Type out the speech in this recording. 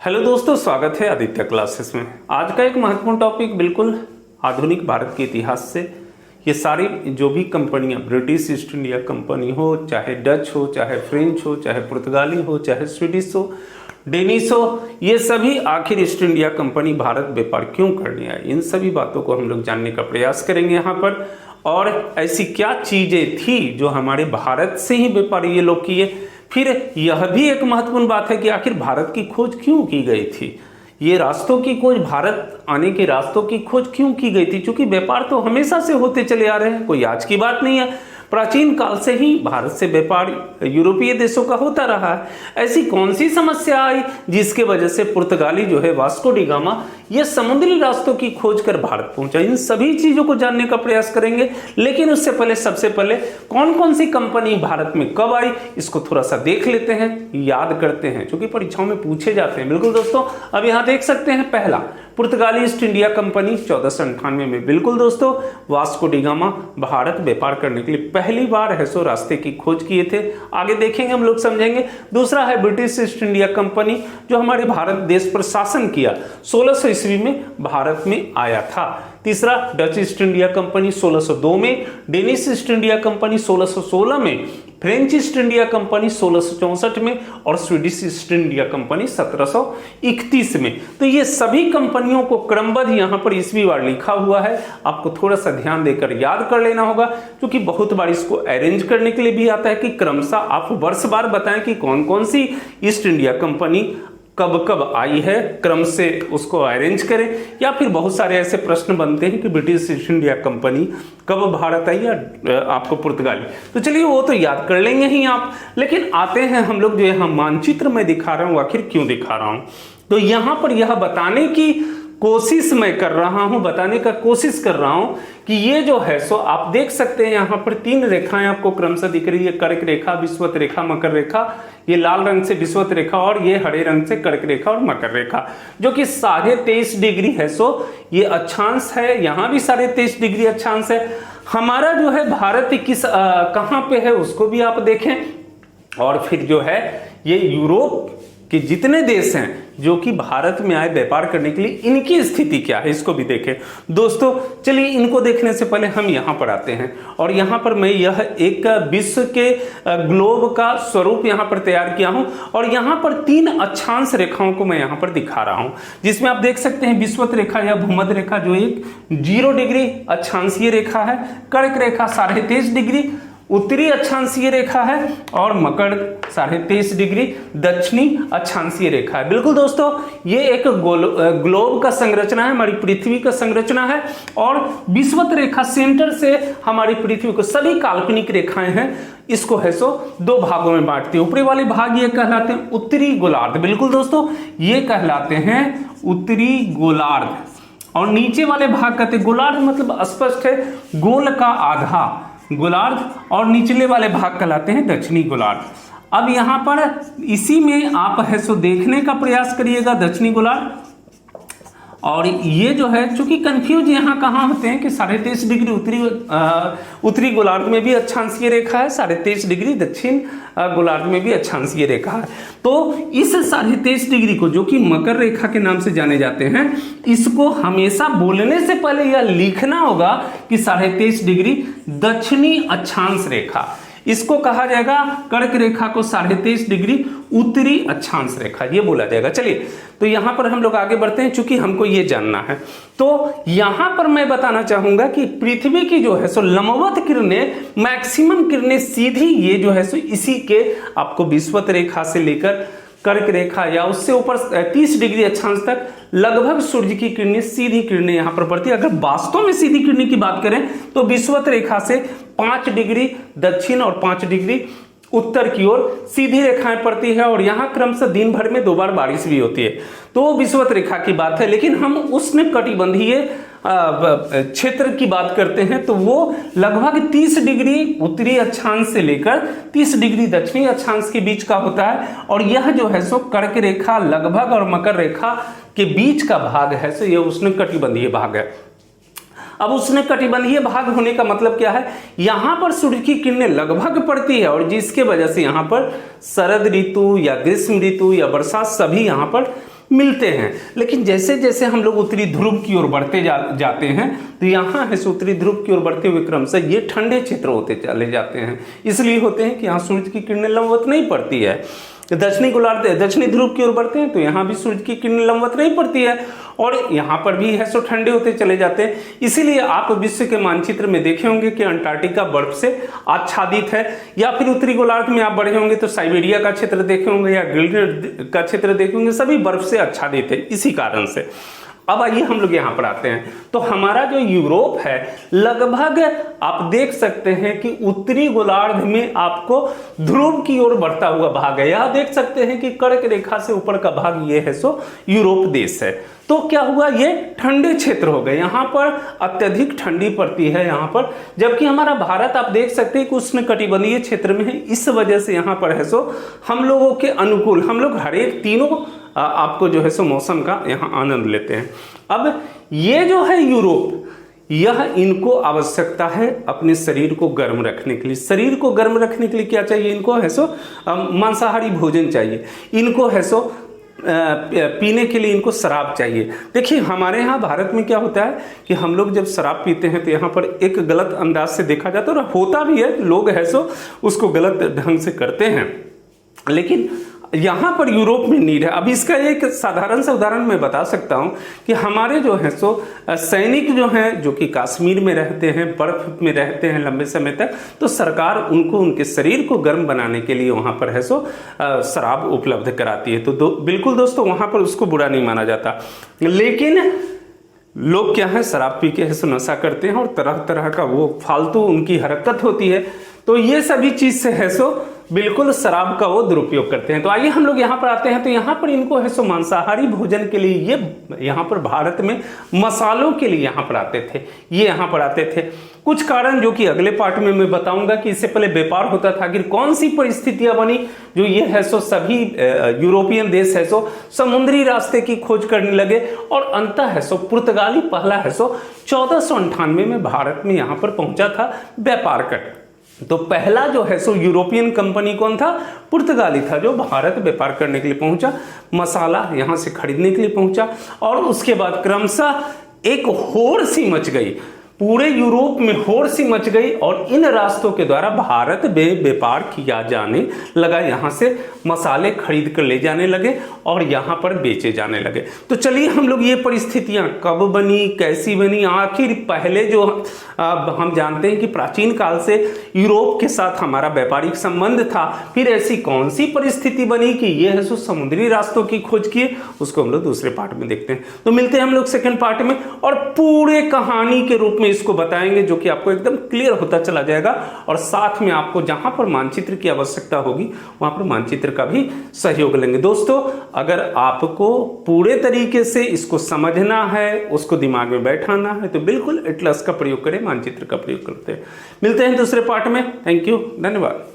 Hello दोस्तों, स्वागत है आदित्य क्लासेस में। आज का एक महत्वपूर्ण टॉपिक बिल्कुल आधुनिक भारत के इतिहास से। ये सारी जो भी कंपनियां, ब्रिटिश ईस्ट इंडिया कंपनी हो, चाहे डच हो, चाहे फ्रेंच हो, चाहे पुर्तगाली हो, चाहे स्वीडिश हो, डेनिश हो, ये सभी आखिर ईस्ट इंडिया कंपनी भारत व्यापार क्यों करने आई, इन सभी बातों को हम लोग जानने का प्रयास करेंगे यहाँ पर। और ऐसी क्या चीजें थी जो हमारे भारत से ही व्यापार ये लोग किए। फिर यह भी एक महत्वपूर्ण बात है कि आखिर भारत की खोज क्यों की गई थी, ये रास्तों की खोज, भारत आने के रास्तों की खोज क्यों की गई थी। क्योंकि व्यापार तो हमेशा से होते चले आ रहे हैं, कोई आज की बात नहीं है। प्राचीन काल से ही भारत से व्यापार यूरोपीय देशों का होता रहा है। ऐसी कौन सी समस्या आई जिसके वजह से पुर्तगाली जो है वास्को डी गामा ये समुद्री रास्तों की खोज कर भारत पहुंचा, इन सभी चीजों को जानने का प्रयास करेंगे। लेकिन उससे पहले सबसे पहले कौन कौन सी कंपनी भारत में कब आई, इसको थोड़ा सा देख लेते हैं, याद करते हैं, क्योंकि परीक्षाओं में पूछे जाते हैं। बिल्कुल दोस्तों, अब यहाँ देख सकते हैं, पहला पुर्तगाली ईस्ट इंडिया कंपनी 1498 में। बिल्कुल दोस्तों, वास्को डी गामा भारत व्यापार करने के लिए पहली बार है सो रास्ते की खोज किए थे। आगे देखेंगे, हम लोग समझेंगे। दूसरा है ब्रिटिश ईस्ट इंडिया कंपनी, जो हमारे भारत देश पर शासन किया, 1600 ईस्वी में भारत में आया था। तीसरा डच ईस्ट इंडिया कंपनी 1602 में, डेनिश ईस्ट इंडिया कंपनी 1616 में, फ्रेंच ईस्ट इंडिया कंपनी 1664 में और स्वीडिश ईस्ट इंडिया कंपनी 1731 में। तो ये सभी कंपनियों को क्रमबद्ध यहाँ पर ईस्वी वार लिखा हुआ है, आपको थोड़ा सा ध्यान देकर याद कर लेना होगा, क्योंकि बहुत बार इसको अरेंज करने के लिए भी आता है कि क्रमशः आप वर्ष बार बताएं कि कौन कौन सी ईस्ट इंडिया कंपनी कब कब आई है, क्रम से उसको अरेंज करें। या फिर बहुत सारे ऐसे प्रश्न बनते हैं कि ब्रिटिश ईस्ट इंडिया कंपनी कब भारत आई, या आपको पुर्तगाली। तो चलिए वो तो याद कर लेंगे ही आप। लेकिन आते हैं हम लोग, जो यहाँ मानचित्र में दिखा रहा हूँ, आखिर क्यों दिखा रहा हूँ, तो यहाँ पर यह बताने की कोशिश मैं कर रहा हूं, बताने का कोशिश कर रहा हूं कि ये जो है सो आप देख सकते हैं, यहाँ पर तीन रेखाएं आपको क्रमशः दिख रही है, कर्क रेखा, विषुवत रेखा, मकर रेखा। ये लाल रंग से विषुवत रेखा और ये हरे रंग से कर्क रेखा और मकर रेखा, जो कि 23.5 डिग्री है सो ये अक्षांश है। यहाँ भी 23.5 डिग्री अक्षांश है। हमारा जो है भारत किस कहाँ पे है उसको भी आप देखें। और फिर जो है ये यूरोप कि जितने देश हैं जो कि भारत में आए व्यापार करने के लिए, इनकी स्थिति क्या है इसको भी देखें। दोस्तों चलिए, इनको देखने से पहले हम यहाँ पर आते हैं, और यहाँ पर मैं यह एक विश्व के ग्लोब का स्वरूप यहाँ पर तैयार किया हूँ, और यहाँ पर 3 अक्षांश रेखाओं को मैं यहाँ पर दिखा रहा हूँ, जिसमें आप देख सकते हैं विषुवत रेखा या भूमध्य रेखा जो एक 0 डिग्री अक्षांशीय रेखा है, कर्क रेखा 23.5 डिग्री उत्तरी अक्षांशीय रेखा है, और मकर 23.5 डिग्री दक्षिणी अक्षांशीय रेखा है। बिल्कुल दोस्तों, ये एक ग्लोब का संरचना है, हमारी पृथ्वी का संरचना है। और विषुवत रेखा सेंटर से हमारी पृथ्वी को, सभी काल्पनिक रेखाएं हैं, इसको है सो 2 भागों में बांटती है। ऊपरी वाले भाग ये कहलाते हैं उत्तरी गोलार्ध। बिल्कुल दोस्तों, ये कहलाते हैं उत्तरी गोलार्ध, और नीचे वाले भाग कहते हैं गोलार्ध, मतलब स्पष्ट है, गोल का आधा गोलार्ध, और निचले वाले भाग कहलाते हैं दक्षिणी गोलार्ध। अब यहाँ पर इसी में आप है सो देखने का प्रयास करिएगा दक्षिणी गोलार्ध। और ये जो है, चूंकि कंफ्यूज यहाँ कहाँ होते हैं कि 23.5 डिग्री उत्तरी गोलार्ध में भी अक्षांशीय रेखा है, 23.5 डिग्री दक्षिण गोलार्ध में भी अक्षांशीय रेखा है। तो इस 23.5 डिग्री को, जो कि मकर रेखा के नाम से जाने जाते हैं, इसको हमेशा बोलने से पहले यह लिखना होगा कि 23.5 डिग्री दक्षिणी अक्षांश रेखा, इसको कहा जाएगा। कर्क रेखा को 23.5 डिग्री उत्तरी अक्षांश रेखा, ये बोला जाएगा। चलिए, तो यहां पर हम लोग आगे बढ़ते हैं, चूंकि हमको ये जानना है। तो यहां पर मैं बताना चाहूंगा कि पृथ्वी की जो है सो लंबवत किरणें, मैक्सिमम किरणें सीधी ये जो है सो इसी के आपको विषुवत रेखा से लेकर कर्क रेखा या उससे ऊपर 30 डिग्री अक्षांश तक लगभग सूर्य की किरणें, सीधी किरणें यहां पर पड़ती है। अगर वास्तव में सीधी किरणें की बात करें तो विषुवत रेखा से 5 डिग्री दक्षिण और 5 डिग्री उत्तर की ओर सीधी रेखाएं पड़ती है, और यहां क्रमशः दिन भर में 2 बार बारिश भी होती है। तो विषुवत रेखा की बात है। लेकिन हम उष्ण कटिबंधीय क्षेत्र की बात करते हैं, तो वो लगभग 30 डिग्री उत्तरी अक्षांश से लेकर 30 डिग्री दक्षिणी अक्षांश के बीच का होता है। और यह जो है सो कर्क रेखा लगभग और मकर रेखा के बीच का भाग है सो यह उष्ण कटिबंधीय भाग है। अब उष्णकटिबंधीय भाग होने का मतलब क्या है, यहां पर सूर्य की किरणें लगभग पड़ती है और जिसके वजह से यहां पर शरद ऋतु या ग्रीष्म ऋतु या बरसात सभी यहां पर मिलते हैं। लेकिन जैसे जैसे हम लोग उत्तरी ध्रुव की ओर बढ़ते जाते हैं तो यहाँ है सो उत्तरी ध्रुव की ओर बढ़ते हुए क्रम से ये ठंडे क्षेत्र होते चले जाते हैं। इसलिए होते हैं कि यहाँ सूरज की किरणें लंबवत नहीं पड़ती है। दक्षिणी गोलार्ध दक्षिणी ध्रुव की ओर बढ़ते हैं तो यहाँ भी सूरज की किरणें लंबवत नहीं पड़ती है और यहाँ पर भी है सो ठंडे होते चले जाते हैं। इसीलिए आप विश्व के मानचित्र में देखे होंगे कि अंटार्कटिका बर्फ से आच्छादित है, या फिर उत्तरी गोलार्ध में आप बढ़े होंगे तो साइबेरिया का क्षेत्र देखे होंगे या ग्रीनलैंड का क्षेत्र देखे होंगे, सभी बर्फ से आच्छादित है इसी कारण से। अब आइए हम लोग यहाँ पर आते हैं तो हमारा जो यूरोप है लगभग आप देख सकते हैं कि उत्तरी गोलार्ध में आपको ध्रुव की ओर बढ़ता हुआ भाग है। यहाँ देख सकते हैं कि कर्क रेखा से ऊपर का भाग ये है सो यूरोप देश है। तो क्या हुआ, ये ठंडे क्षेत्र हो गए, यहाँ पर अत्यधिक ठंडी पड़ती है यहाँ पर, जबकि हमारा भारत आप देख सकते हैं कि उष्णकटिबंधीय क्षेत्र में है। इस वजह से यहाँ पर है सो हम लोगों के अनुकूल हम लोग हर एक तीनों आपको जो है सो मौसम का यहाँ आनंद लेते हैं। अब ये जो है यूरोप, यह इनको आवश्यकता है अपने शरीर को गर्म रखने के लिए। शरीर को गर्म रखने के लिए क्या चाहिए इनको है सो मांसाहारी भोजन चाहिए, इनको है सो पीने के लिए इनको शराब चाहिए। देखिए हमारे यहाँ भारत में क्या होता है कि हम लोग जब शराब पीते हैं तो यहाँ पर एक गलत अंदाज से देखा जाता है और होता भी है, लोग है सो उसको गलत ढंग से करते हैं, लेकिन यहाँ पर यूरोप में नीड है। अब इसका एक साधारण सा उदाहरण मैं बता सकता हूँ कि हमारे जो है सो सैनिक जो हैं जो कि कश्मीर में रहते हैं, बर्फ में रहते हैं लंबे समय तक, तो सरकार उनको उनके शरीर को गर्म बनाने के लिए वहाँ पर है सो शराब उपलब्ध कराती है। तो बिल्कुल दोस्तों वहाँ पर उसको बुरा नहीं माना जाता, लेकिन लोग क्या है शराब पी के है सो नशा करते हैं और तरह तरह का वो फालतू उनकी हरकत होती है। तो ये सभी चीज से है सो बिल्कुल शराब का वो दुरुपयोग करते हैं। तो आइए हम लोग यहाँ पर आते हैं तो यहाँ पर इनको है सो मांसाहारी भोजन के लिए ये यहाँ पर भारत में मसालों के लिए यहाँ पर आते थे, ये यहाँ पर आते थे। कुछ कारण जो कि अगले पार्ट में मैं बताऊंगा कि इससे पहले व्यापार होता था, आखिर कौन सी परिस्थितियां बनी जो ये है सो सभी यूरोपियन देश है सो समुद्री रास्ते की खोज करने लगे और अंत है सो पुर्तगाली पहला है सो 1498 में भारत में यहाँ पर पहुंचा था व्यापार कर। तो पहला जो है सो यूरोपियन कंपनी कौन था, पुर्तगाली था, जो भारत व्यापार करने के लिए पहुंचा, मसाला यहां से खरीदने के लिए पहुंचा। और उसके बाद क्रमशः एक होड़ सी मच गई, पूरे यूरोप में होड़ सी मच गई और इन रास्तों के द्वारा भारत में व्यापार किया जाने लगा। यहाँ से मसाले खरीद कर ले जाने लगे और यहाँ पर बेचे जाने लगे। तो चलिए हम लोग ये परिस्थितियाँ कब बनी, कैसी बनी, आखिर पहले जो हम जानते हैं कि प्राचीन काल से यूरोप के साथ हमारा व्यापारिक संबंध था, फिर ऐसी कौन सी परिस्थिति बनी कि ये है सो समुद्री रास्तों की खोज किए, उसको हम लोग दूसरे पार्ट में देखते हैं। तो मिलते हैं हम लोग सेकेंड पार्ट में और पूरे कहानी के रूप में इसको बताएंगे जो कि आपको एकदम क्लियर होता चला जाएगा और साथ में आपको जहां पर मानचित्र की आवश्यकता होगी वहां पर मानचित्र का भी सहयोग लेंगे। दोस्तों अगर आपको पूरे तरीके से इसको समझना है, उसको दिमाग में बैठाना है, तो बिल्कुल एटलस का प्रयोग करें, मानचित्र का प्रयोग करते हैं। मिलते हैं दूसरे पार्ट में। थैंक यू, धन्यवाद।